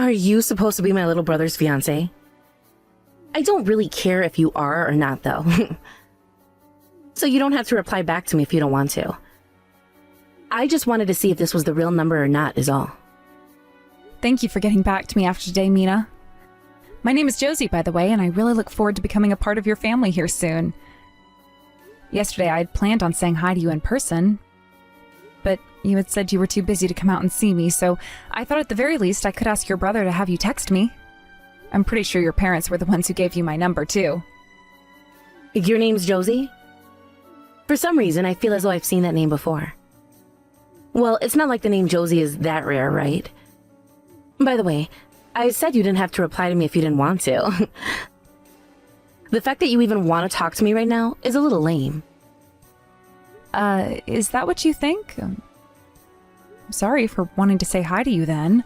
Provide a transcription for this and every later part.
Are you supposed to be my little brother's fiancé? I don't really care if you are or not, though. So you don't have to reply back to me if you don't want to. I just wanted to see if this was the real number or not, is all. Thank you for getting back to me after today, Mina. My name is Josie, by the way, and I really look forward to becoming a part of your family here soon. Yesterday, I had planned on saying hi to you in person, but you had said you were too busy to come out and see me, so I thought at the very least I could ask your brother to have you text me. I'm pretty sure your parents were the ones who gave you my number, too. Your name's Josie? For some reason, I feel as though I've seen that name before. Well, it's not like the name Josie is that rare, right? By the way, I said you didn't have to reply to me if you didn't want to. The fact that you even want to talk to me right now is a little lame. Is that what you think? I'm sorry for wanting to say hi to you then,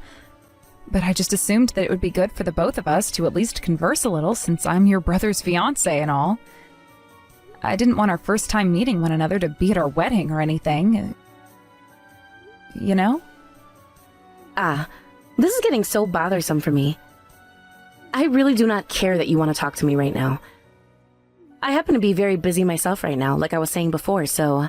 but I just assumed that it would be good for the both of us to at least converse a little since I'm your brother's fiancé and all. I didn't want our first time meeting one another to be at our wedding or anything. You know? This is getting so bothersome for me. I really do not care that you want to talk to me right now. I happen to be very busy myself right now, like I was saying before, so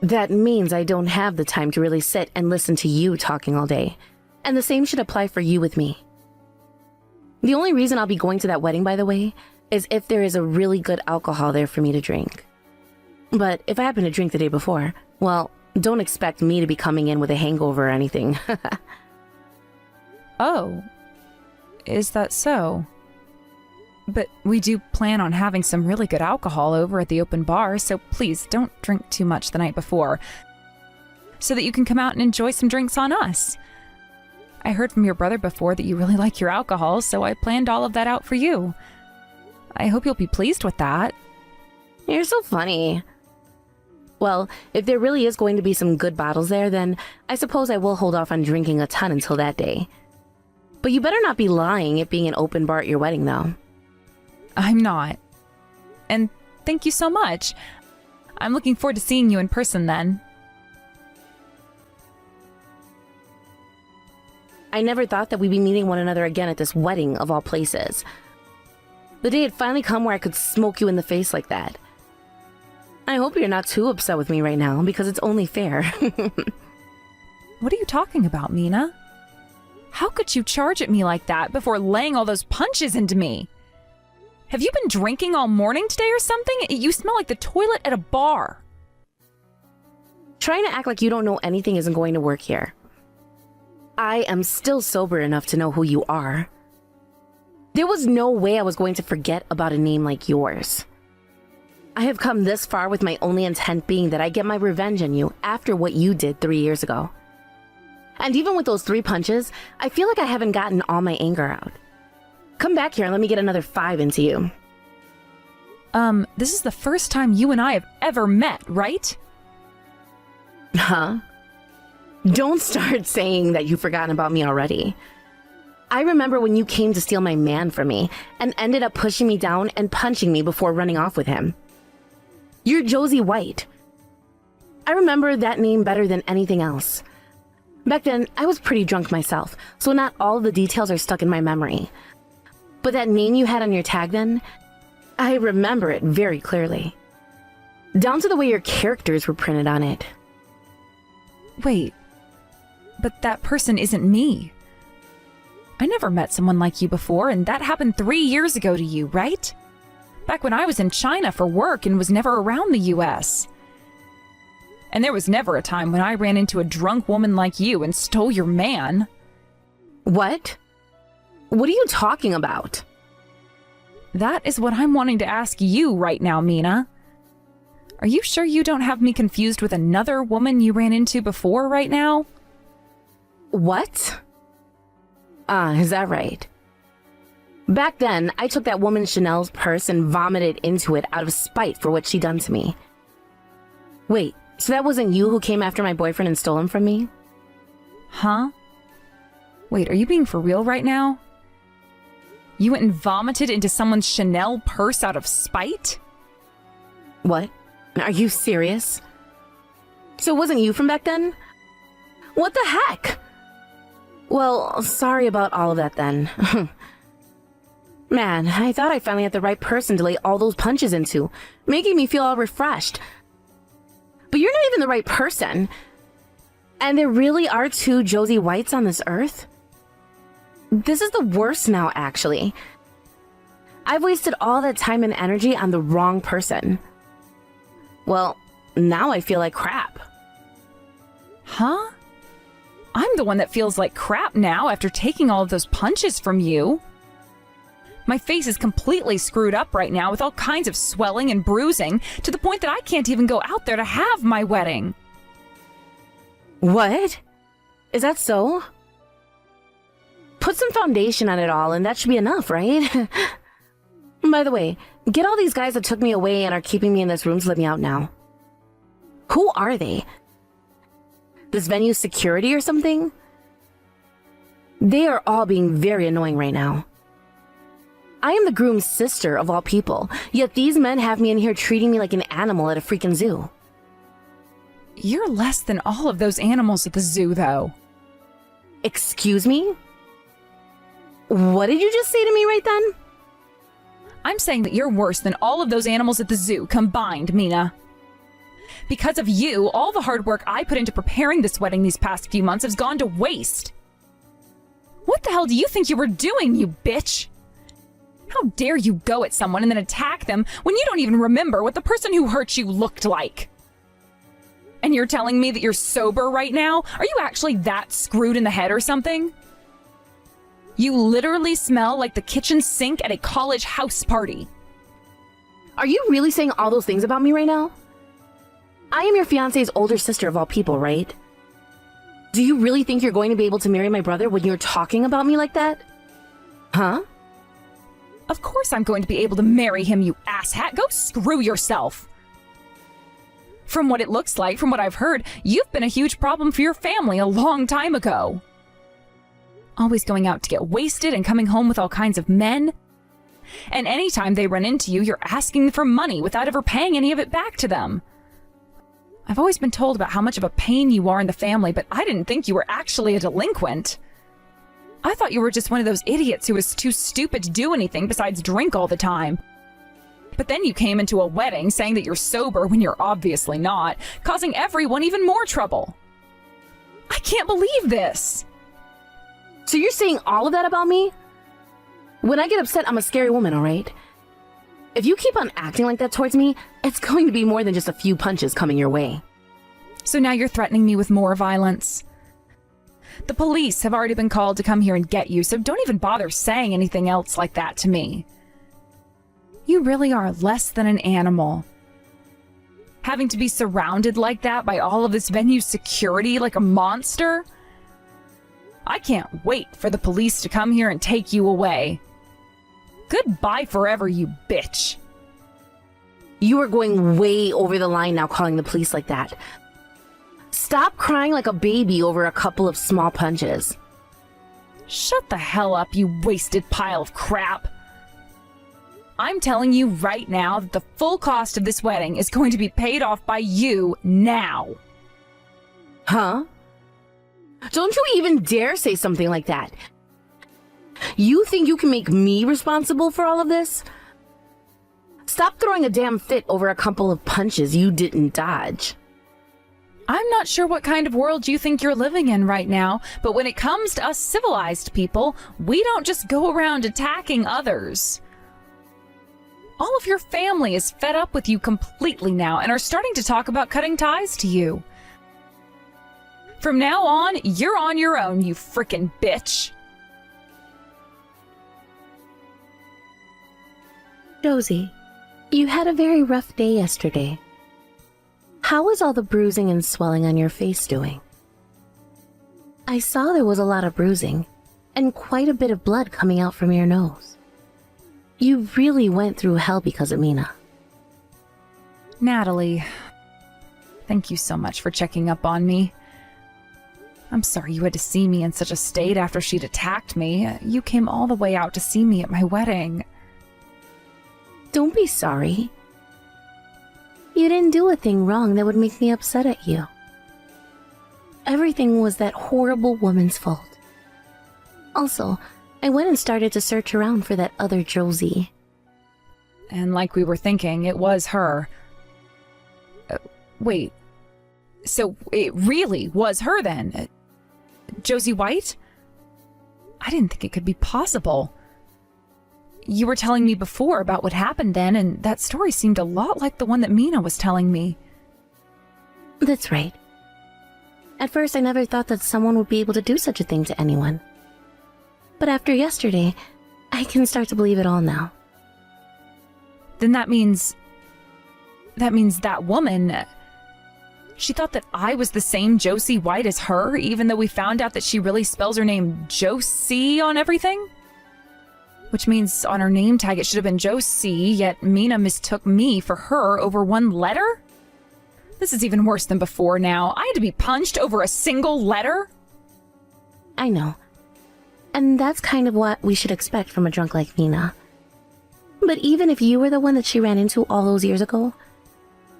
that means I don't have the time to really sit and listen to you talking all day. And the same should apply for you with me. The only reason I'll be going to that wedding, by the way, is if there is a really good alcohol there for me to drink. But if I happen to drink the day before, well, don't expect me to be coming in with a hangover or anything. Oh, is that so? But we do plan on having some really good alcohol over at the open bar, so please don't drink too much the night before, so that you can come out and enjoy some drinks on us. I heard from your brother before that you really like your alcohol, so I planned all of that out for you. I hope you'll be pleased with that. You're so funny. Well, if there really is going to be some good bottles there, then I suppose I will hold off on drinking a ton until that day. But you better not be lying it being an open bar at your wedding, though. I'm not. And thank you so much. I'm looking forward to seeing you in person then. I never thought that we'd be meeting one another again at this wedding, of all places. The day had finally come where I could smoke you in the face like that. I hope you're not too upset with me right now, because it's only fair. What are you talking about, Mina? How could you charge at me like that before laying all those punches into me? Have you been drinking all morning today or something? You smell like the toilet at a bar. Trying to act like you don't know anything isn't going to work here. I am still sober enough to know who you are. There was no way I was going to forget about a name like yours. I have come this far with my only intent being that I get my revenge on you after what you did 3 years ago. And even with those 3 punches, I feel like I haven't gotten all my anger out. Come back here and let me get another 5 into you. This is the first time you and I have ever met, right? Huh? Don't start saying that you've forgotten about me already. I remember when you came to steal my man from me and ended up pushing me down and punching me before running off with him. You're Josie White. I remember that name better than anything else. Back then, I was pretty drunk myself, so not all the details are stuck in my memory. But that name you had on your tag then, I remember it very clearly. Down to the way your characters were printed on it. Wait, but that person isn't me. I never met someone like you before, and that happened 3 years ago to you, right? Back when I was in China for work and was never around the US. And there was never a time when I ran into a drunk woman like you and stole your man. What? What are you talking about? That is what I'm wanting to ask you right now, Mina. Are you sure you don't have me confused with another woman you ran into before right now? What? Is that right? Back then, I took that woman Chanel's purse and vomited into it out of spite for what she'd done to me. Wait, so that wasn't you who came after my boyfriend and stole him from me? Huh? Wait, are you being for real right now? You went and vomited into someone's Chanel purse out of spite? What? Are you serious? So it wasn't you from back then? What the heck? Well, sorry about all of that then. Man, I thought I finally had the right person to lay all those punches into, making me feel all refreshed. But you're not even the right person. And there really are two Josie Whites on this earth? This is the worst now, actually. I've wasted all that time and energy on the wrong person. Well, now I feel like crap. Huh? I'm the one that feels like crap now after taking all of those punches from you. My face is completely screwed up right now with all kinds of swelling and bruising to the point that I can't even go out there to have my wedding. What? Is that so? Put some foundation on it all and that should be enough, right? By the way, get all these guys that took me away and are keeping me in this room to let me out now. Who are they? This venue's security or something? They are all being very annoying right now. I am the groom's sister of all people, yet these men have me in here treating me like an animal at a freaking zoo. You're less than all of those animals at the zoo, though. Excuse me? What did you just say to me right then? I'm saying that you're worse than all of those animals at the zoo combined, Mina. Because of you, all the hard work I put into preparing this wedding these past few months has gone to waste. What the hell do you think you were doing, you bitch? How dare you go at someone and then attack them when you don't even remember what the person who hurt you looked like? And you're telling me that you're sober right now? Are you actually that screwed in the head or something? You literally smell like the kitchen sink at a college house party. Are you really saying all those things about me right now? I am your fiancé's older sister of all people, right? Do you really think you're going to be able to marry my brother when you're talking about me like that? Huh? Of course I'm going to be able to marry him, you asshat. Go screw yourself. From what it looks like, from what I've heard, you've been a huge problem for your family a long time ago. Always going out to get wasted and coming home with all kinds of men. And anytime they run into you, you're asking for money without ever paying any of it back to them. I've always been told about how much of a pain you are in the family, but I didn't think you were actually a delinquent. I thought you were just one of those idiots who was too stupid to do anything besides drink all the time. But then you came into a wedding saying that you're sober when you're obviously not, causing everyone even more trouble. I can't believe this. So you're saying all of that about me? When I get upset, I'm a scary woman, all right? If you keep on acting like that towards me, it's going to be more than just a few punches coming your way. So now you're threatening me with more violence. The police have already been called to come here and get you, so don't even bother saying anything else like that to me. You really are less than an animal. Having to be surrounded like that by all of this venue's security like a monster? I can't wait for the police to come here and take you away. Goodbye forever, you bitch. You are going way over the line now calling the police like that. Stop crying like a baby over a couple of small punches. Shut the hell up, you wasted pile of crap. I'm telling you right now that the full cost of this wedding is going to be paid off by you now. Huh? Don't you even dare say something like that. You think you can make me responsible for all of this? Stop throwing a damn fit over a couple of punches you didn't dodge. I'm not sure what kind of world you think you're living in right now, but when it comes to us civilized people, we don't just go around attacking others. All of your family is fed up with you completely now and are starting to talk about cutting ties to you. From now on, you're on your own, you frickin' bitch. Josie, you had a very rough day yesterday. How is all the bruising and swelling on your face doing? I saw there was a lot of bruising and quite a bit of blood coming out from your nose. You really went through hell because of Mina. Natalie, thank you so much for checking up on me. I'm sorry you had to see me in such a state after she'd attacked me. You came all the way out to see me at my wedding. Don't be sorry. You didn't do a thing wrong that would make me upset at you. Everything was that horrible woman's fault. Also, I went and started to search around for that other Josie. And like we were thinking, it was her. Wait. So it really was her then? Josie White? I didn't think it could be possible. You were telling me before about what happened then, and that story seemed a lot like the one that Mina was telling me. That's right. At first, I never thought that someone would be able to do such a thing to anyone. But after yesterday, I can start to believe it all now. Then that means that woman... She thought that I was the same Josie White as her, even though we found out that she really spells her name Josie on everything? Which means on her name tag it should have been Josie, yet Mina mistook me for her over one letter? This is even worse than before now. I had to be punched over a single letter? I know. And that's kind of what we should expect from a drunk like Mina. But even if you were the one that she ran into all those years ago,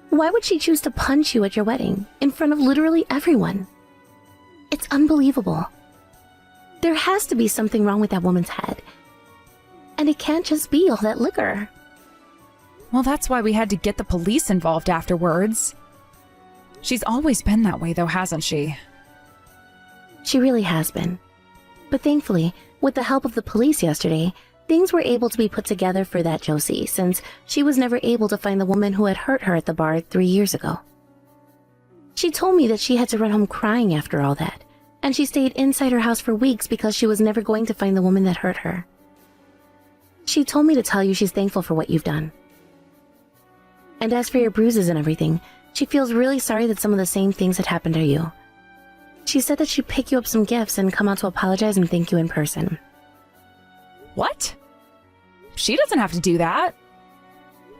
why would she choose to punch you at your wedding, in front of literally everyone? It's unbelievable. There has to be something wrong with that woman's head. And it can't just be all that liquor. Well, that's why we had to get the police involved afterwards. She's always been that way, though, hasn't she? She really has been. But thankfully, with the help of the police yesterday, things were able to be put together for that Josie, since she was never able to find the woman who had hurt her at the bar 3 years ago. She told me that she had to run home crying after all that, and she stayed inside her house for weeks because she was never going to find the woman that hurt her. She told me to tell you she's thankful for what you've done. And as for your bruises and everything, she feels really sorry that some of the same things had happened to you. She said that she'd pick you up some gifts and come out to apologize and thank you in person. What? She doesn't have to do that.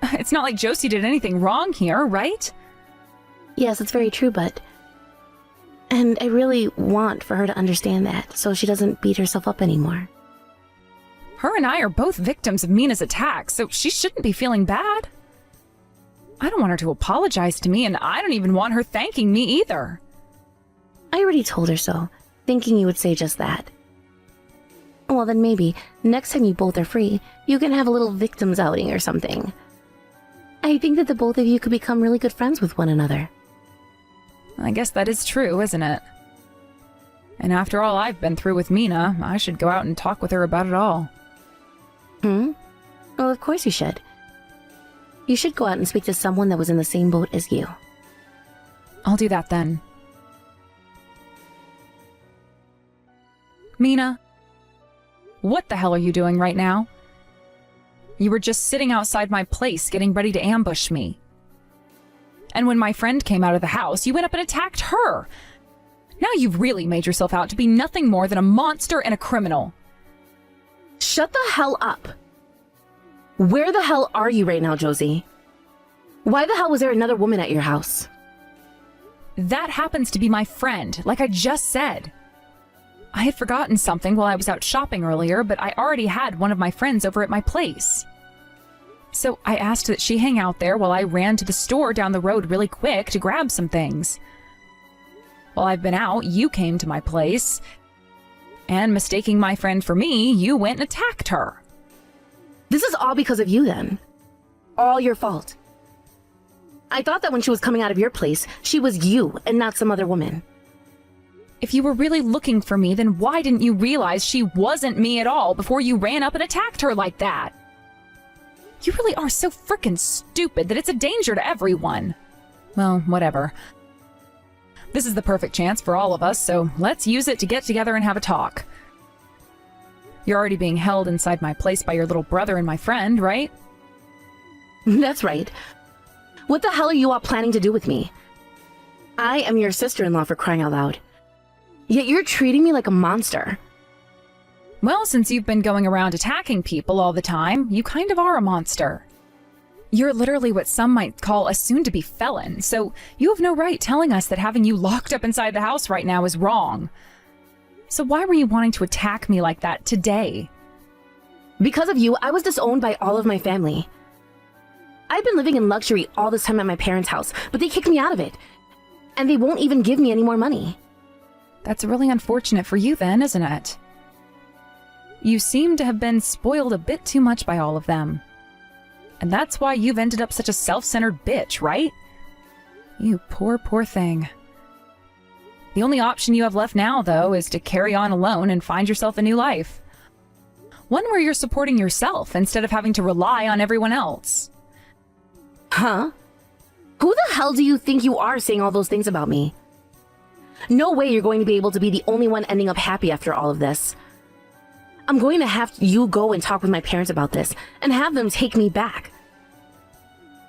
It's not like Josie did anything wrong here, right? Yes, it's very true, but... And I really want for her to understand that, so she doesn't beat herself up anymore. Her and I are both victims of Mina's attack, so she shouldn't be feeling bad. I don't want her to apologize to me, and I don't even want her thanking me either. I already told her so, thinking you would say just that. Well, then maybe, next time you both are free, you can have a little victims outing or something. I think that the both of you could become really good friends with one another. I guess that is true, isn't it? And after all I've been through with Mina, I should go out and talk with her about it all. Well, of course you should. You should go out and speak to someone that was in the same boat as you. I'll do that then. Mina, what the hell are you doing right now? You were just sitting outside my place getting ready to ambush me. And when my friend came out of the house, you went up and attacked her. Now you've really made yourself out to be nothing more than a monster and a criminal. Shut the hell up! Where the hell are you right now, Josie? Why the hell was there another woman at your house? That happens to be my friend, like I just said. I had forgotten something while I was out shopping earlier, but I already had one of my friends over at my place. So I asked that she hang out there while I ran to the store down the road really quick to grab some things. While I've been out, you came to my place, and mistaking my friend for me, you went and attacked her. This is all because of you, then. All your fault. I thought that when she was coming out of your place, she was you and not some other woman. If you were really looking for me, then why didn't you realize she wasn't me at all before you ran up and attacked her like that? You really are so frickin' stupid that it's a danger to everyone. Well, whatever. This is the perfect chance for all of us, so let's use it to get together and have a talk. You're already being held inside my place by your little brother and my friend, right? That's right. What the hell are you all planning to do with me? I am your sister-in-law, for crying out loud. Yet you're treating me like a monster. Well, since you've been going around attacking people all the time, you kind of are a monster. You're literally what some might call a soon-to-be felon, so you have no right telling us that having you locked up inside the house right now is wrong. So why were you wanting to attack me like that today? Because of you, I was disowned by all of my family. I've been living in luxury all this time at my parents' house, but they kicked me out of it. And they won't even give me any more money. That's really unfortunate for you then, isn't it? You seem to have been spoiled a bit too much by all of them. And that's why you've ended up such a self-centered bitch, right? You poor, poor thing. The only option you have left now, though, is to carry on alone and find yourself a new life. One where you're supporting yourself instead of having to rely on everyone else. Huh? Who the hell do you think you are saying all those things about me? No way you're going to be able to be the only one ending up happy after all of this. I'm going to have you go and talk with my parents about this and have them take me back.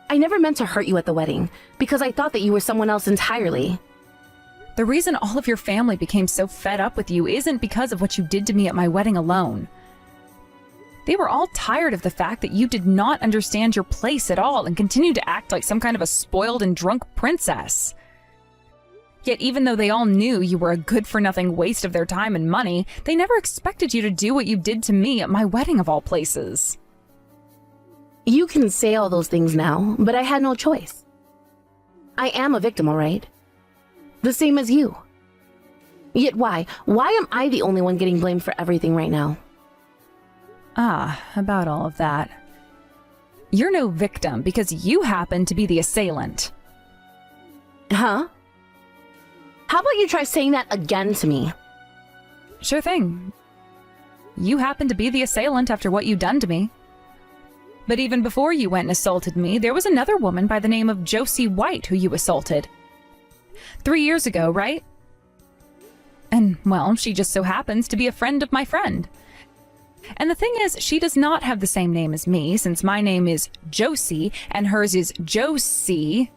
I never meant to hurt you at the wedding because I thought that you were someone else entirely. The reason all of your family became so fed up with you isn't because of what you did to me at my wedding alone. They were all tired of the fact that you did not understand your place at all and continued to act like some kind of a spoiled and drunk princess. Yet even though they all knew you were a good-for-nothing waste of their time and money, they never expected you to do what you did to me at my wedding of all places. You can say all those things now, but I had no choice. I am a victim, all right? The same as you. Yet why? Why am I the only one getting blamed for everything right now? About all of that. You're no victim because you happen to be the assailant. Huh? How about you try saying that again to me? Sure thing. You happen to be the assailant after what you done to me. But even before you went and assaulted me, there was another woman by the name of Josie White who you assaulted. 3 years ago, right? And, well, she just so happens to be a friend of my friend. And the thing is, she does not have the same name as me, since my name is Josie and hers is Josie.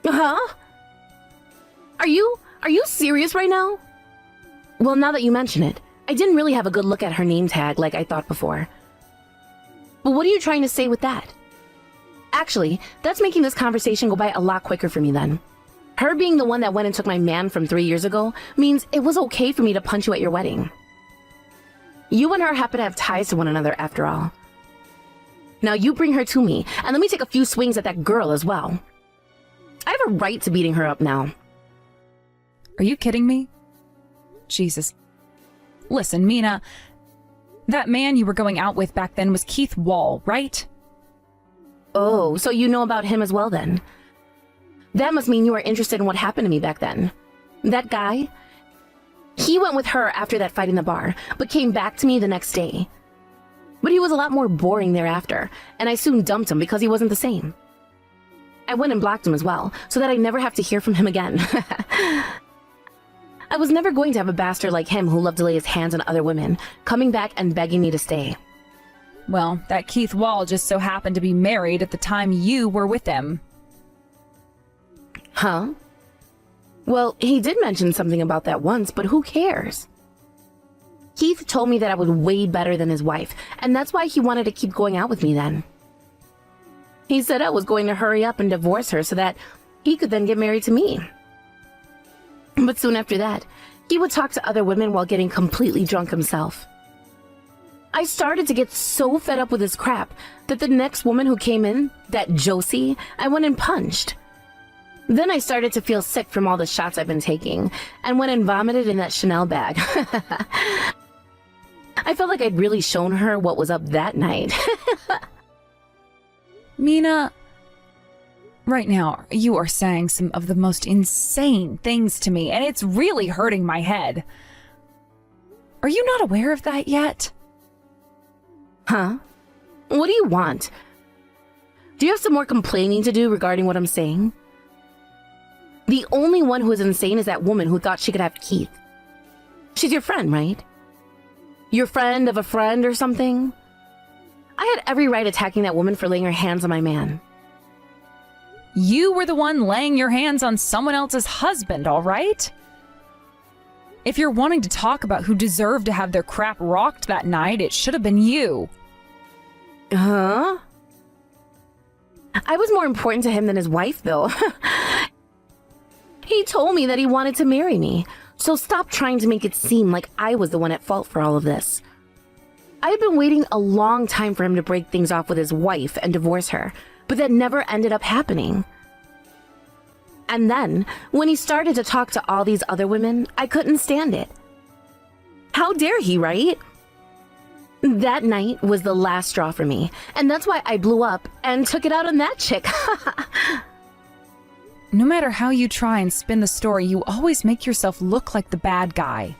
Huh? Are you serious right now? Well, now that you mention it, I didn't really have a good look at her name tag like I thought before. But what are you trying to say with that? Actually, that's making this conversation go by a lot quicker for me then. Her being the one that went and took my man from 3 years ago means it was okay for me to punch you at your wedding. You and her happen to have ties to one another after all. Now you bring her to me, and let me take a few swings at that girl as well. I have a right to beating her up now. Are you kidding me? Jesus. Listen, Mina, that man you were going out with back then was Keith Wall, right? Oh, so you know about him as well then. That must mean you are interested in what happened to me back then. That guy? He went with her after that fight in the bar, but came back to me the next day. But he was a lot more boring thereafter, and I soon dumped him because he wasn't the same. I went and blocked him as well, so that I never have to hear from him again. I was never going to have a bastard like him who loved to lay his hands on other women, coming back and begging me to stay. Well, that Keith Wall just so happened to be married at the time you were with him. Huh? Well, he did mention something about that once, but who cares? Keith told me that I was way better than his wife, and that's why he wanted to keep going out with me then. He said I was going to hurry up and divorce her so that he could then get married to me. But soon after that, he would talk to other women while getting completely drunk himself. I started to get so fed up with his crap that the next woman who came in, that Josie, I went and punched. Then I started to feel sick from all the shots I've been taking, and went and vomited in that Chanel bag. I felt like I'd really shown her what was up that night. Mina, right now, you are saying some of the most insane things to me, and it's really hurting my head. Are you not aware of that yet? Huh? What do you want? Do you have some more complaining to do regarding what I'm saying? The only one who is insane is that woman who thought she could have Keith. She's your friend, right? Your friend of a friend or something? I had every right attacking that woman for laying her hands on my man. You were the one laying your hands on someone else's husband, all right? If you're wanting to talk about who deserved to have their crap rocked that night, it should have been you. Huh? I was more important to him than his wife, though. He told me that he wanted to marry me, so stop trying to make it seem like I was the one at fault for all of this. I had been waiting a long time for him to break things off with his wife and divorce her, but that never ended up happening. And then, when he started to talk to all these other women, I couldn't stand it. How dare he, right? That night was the last straw for me, and that's why I blew up and took it out on that chick. No matter how you try and spin the story, you always make yourself look like the bad guy.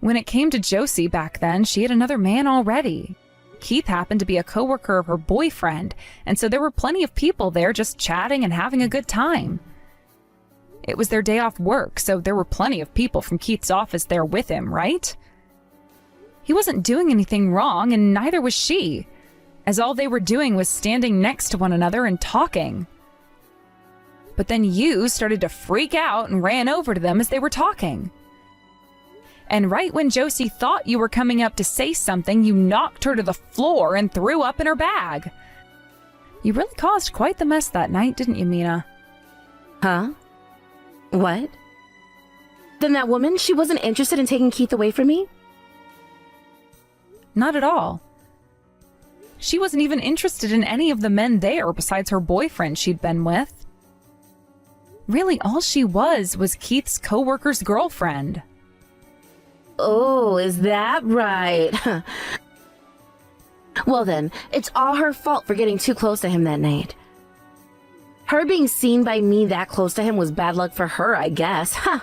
When it came to Josie back then, she had another man already. Keith happened to be a coworker of her boyfriend, and so there were plenty of people there just chatting and having a good time. It was their day off work, so there were plenty of people from Keith's office there with him, right? He wasn't doing anything wrong, and neither was she, as all they were doing was standing next to one another and talking. But then you started to freak out and ran over to them as they were talking. And right when Josie thought you were coming up to say something, you knocked her to the floor and threw up in her bag. You really caused quite the mess that night, didn't you, Mina? Huh? What? Then that woman, she wasn't interested in taking Keith away from me? Not at all. She wasn't even interested in any of the men there besides her boyfriend she'd been with. Really, all she was Keith's coworker's girlfriend. Oh, is that right? Well then, it's all her fault for getting too close to him that night. Her being seen by me that close to him was bad luck for her, I guess. Huh.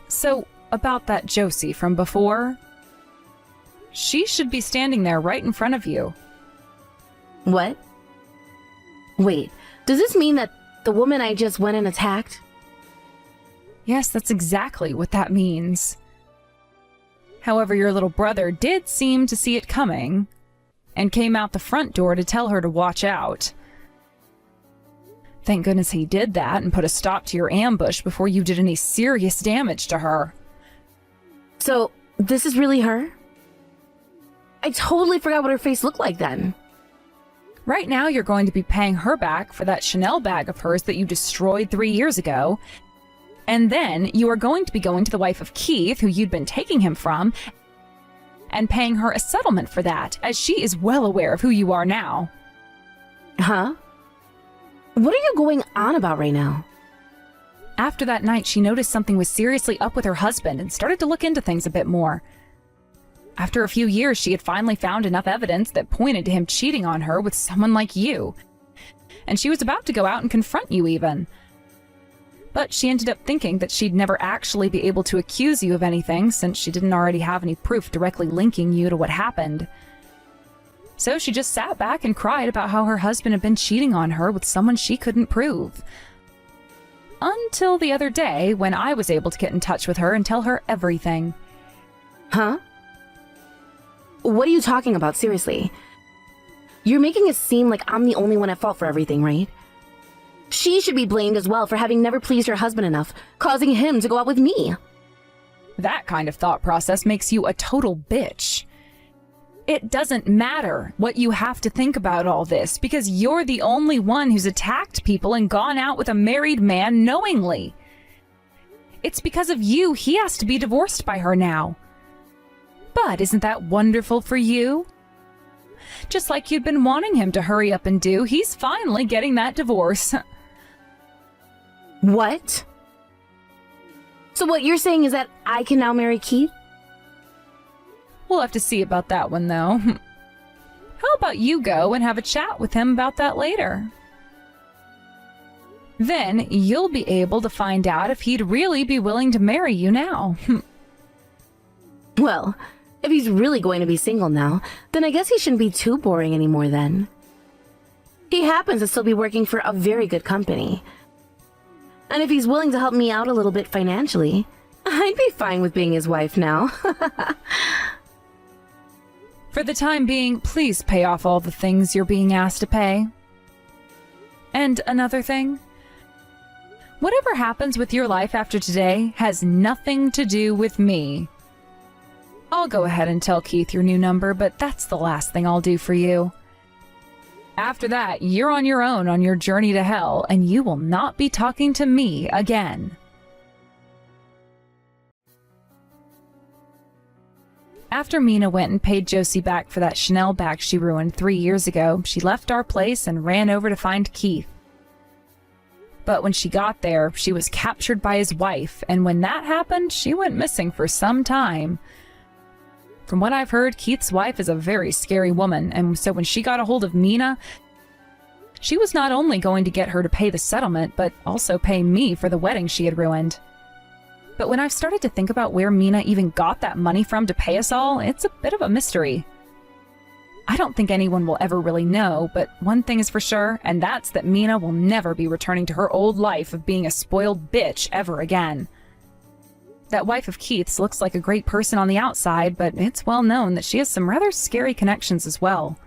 So, about that Josie from before, she should be standing there right in front of you. What? Wait, does this mean that the woman I just went and attacked? Yes, that's exactly what that means. However, your little brother did seem to see it coming and came out the front door to tell her to watch out. Thank goodness he did that and put a stop to your ambush before you did any serious damage to her. So, this is really her? I totally forgot what her face looked like then. Right now, you're going to be paying her back for that Chanel bag of hers that you destroyed 3 years ago. And then you are going to be going to the wife of Keith, who you'd been taking him from, and paying her a settlement for that, as she is well aware of who you are now. Huh? What are you going on about right now? After that night, she noticed something was seriously up with her husband and started to look into things a bit more. After a few years, she had finally found enough evidence that pointed to him cheating on her with someone like you. And she was about to go out and confront you even. But she ended up thinking that she'd never actually be able to accuse you of anything since she didn't already have any proof directly linking you to what happened. So she just sat back and cried about how her husband had been cheating on her with someone she couldn't prove. Until the other day when I was able to get in touch with her and tell her everything. Huh? What are you talking about, seriously? You're making it seem like I'm the only one at fault for everything, right? She should be blamed as well for having never pleased her husband enough, causing him to go out with me. That kind of thought process makes you a total bitch. It doesn't matter what you have to think about all this, because you're the only one who's attacked people and gone out with a married man knowingly. It's because of you he has to be divorced by her now. But isn't that wonderful for you? Just like you'd been wanting him to hurry up and do, he's finally getting that divorce. What? So what you're saying is that I can now marry Keith? We'll have to see about that one, though. How about you go and have a chat with him about that later? Then you'll be able to find out if he'd really be willing to marry you now. Well, if he's really going to be single now, then I guess he shouldn't be too boring anymore then. He happens to still be working for a very good company. And if he's willing to help me out a little bit financially, I'd be fine with being his wife now. For the time being, please pay off all the things you're being asked to pay. And another thing, whatever happens with your life after today has nothing to do with me. I'll go ahead and tell Keith your new number, but that's the last thing I'll do for you. After that, you're on your own on your journey to hell, and you will not be talking to me again. After Mina went and paid Josie back for that Chanel bag she ruined 3 years ago, she left our place and ran over to find Keith. But when she got there, she was captured by his wife, and when that happened, she went missing for some time. From what I've heard, Keith's wife is a very scary woman, and so when she got a hold of Mina, she was not only going to get her to pay the settlement, but also pay me for the wedding she had ruined. But when I've started to think about where Mina even got that money from to pay us all, it's a bit of a mystery. I don't think anyone will ever really know, but one thing is for sure, and that's that Mina will never be returning to her old life of being a spoiled bitch ever again. That wife of Keith's looks like a great person on the outside, but it's well known that she has some rather scary connections as well.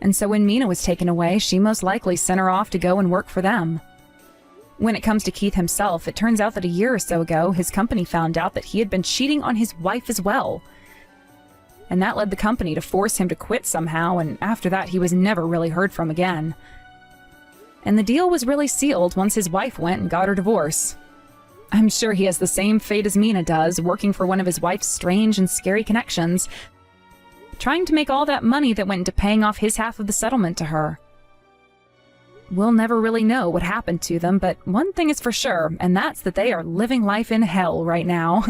And so when Mina was taken away, she most likely sent her off to go and work for them. When it comes to Keith himself, it turns out that a year or so ago, his company found out that he had been cheating on his wife as well. And that led the company to force him to quit somehow, and after that he was never really heard from again. And the deal was really sealed once his wife went and got her divorce. I'm sure he has the same fate as Mina does, working for one of his wife's strange and scary connections, trying to make all that money that went into paying off his half of the settlement to her. We'll never really know what happened to them, but one thing is for sure, and that's that they are living life in hell right now.